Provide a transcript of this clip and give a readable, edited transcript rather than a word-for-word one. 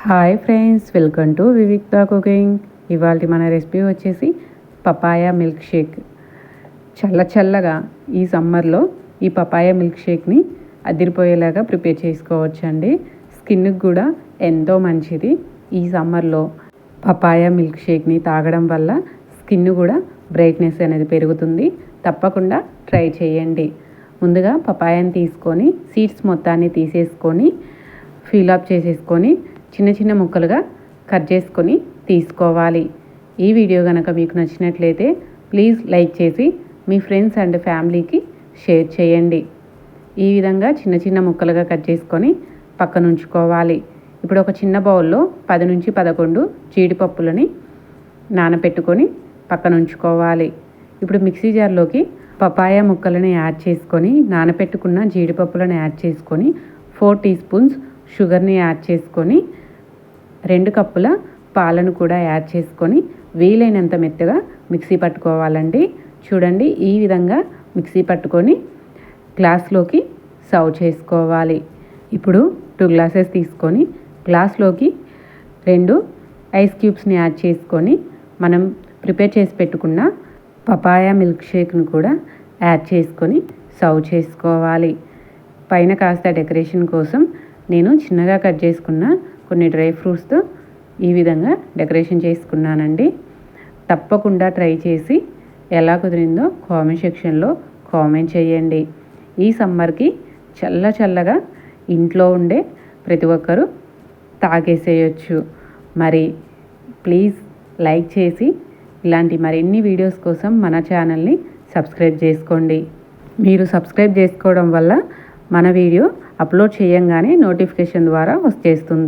Hi friends, welcome to Vivikta cooking. ఇవాళ మన recipe వచ్చేసి పపాయా మిల్క్ షేక్. చల్లగా ఈ సమ్మర్లో ఈ పపాయా మిల్క్ షేక్ని అదిరిపోయేలాగా ప్రిపేర్ చేసుకోవచ్చండి. స్కిన్కి కూడా ఎంతో మంచిది. ఈ సమ్మర్లో పపాయా మిల్క్ షేక్ని తాగడం వల్ల స్కిన్ కూడా బ్రైట్నెస్ అనేది పెరుగుతుంది. తప్పకుండా ట్రై చేయండి. ముందుగా పపాయాని తీసుకొని సీడ్స్ మొత్తాన్ని తీసేసుకొని ఫీల్ అప్ చేసేసుకొని చిన్న ముక్కలుగా కట్ చేసుకొని తీసుకోవాలి. ఈ వీడియో కనుక మీకు నచ్చినట్లయితే ప్లీజ్ లైక్ చేసి మీ ఫ్రెండ్స్ అండ్ ఫ్యామిలీకి షేర్ చేయండి. ఈ విధంగా చిన్న ముక్కలుగా కట్ చేసుకొని పక్కన ఉంచుకోవాలి. ఇప్పుడు ఒక చిన్న బౌల్లో 10 నుంచి 11 జీడిపప్పులని నానబెట్టుకొని పక్కన ఉంచుకోవాలి. ఇప్పుడు మిక్సీ జార్లోకి పపాయా ముక్కలను యాడ్ చేసుకొని నానబెట్టుకున్న జీడిపప్పులను యాడ్ చేసుకొని 4 టీ స్పూన్స్ షుగర్ని యాడ్ చేసుకొని 2 కప్పుల పాలను కూడా యాడ్ చేసుకొని వీలైనంత మెత్తగా మిక్సీ పట్టుకోవాలండి. చూడండి, ఈ విధంగా మిక్సీ పట్టుకొని గ్లాస్లోకి సర్వ్ చేసుకోవాలి. ఇప్పుడు 2 గ్లాసెస్ తీసుకొని గ్లాస్లోకి 2 ఐస్ క్యూబ్స్ని యాడ్ చేసుకొని మనం ప్రిపేర్ చేసి పెట్టుకున్న పపాయా మిల్క్ షేక్ను కూడా యాడ్ చేసుకొని సర్వ్ చేసుకోవాలి. పైన కాస్త డెకరేషన్ కోసం నేను చిన్నగా కట్ చేసుకున్న కొన్ని డ్రై ఫ్రూట్స్తో ఈ విధంగా డెకరేషన్ చేసుకున్నానండి. తప్పకుండా ట్రై చేసి ఎలా కుదిరిందో కామెంట్ సెక్షన్లో కామెంట్ చేయండి. ఈ సమ్మర్కి చల్లగా ఇంట్లో ఉండే ప్రతి ఒక్కరూ తాగేసేయచ్చు. మరి ప్లీజ్ లైక్ చేసి ఇలాంటి మరిన్ని వీడియోస్ కోసం మన ఛానల్ని సబ్స్క్రైబ్ చేసుకోండి. మీరు సబ్స్క్రైబ్ చేసుకోవడం వల్ల మన వీడియో అప్లోడ్ చేయంగానే నోటిఫికేషన్ ద్వారా వచ్చేస్తుంది.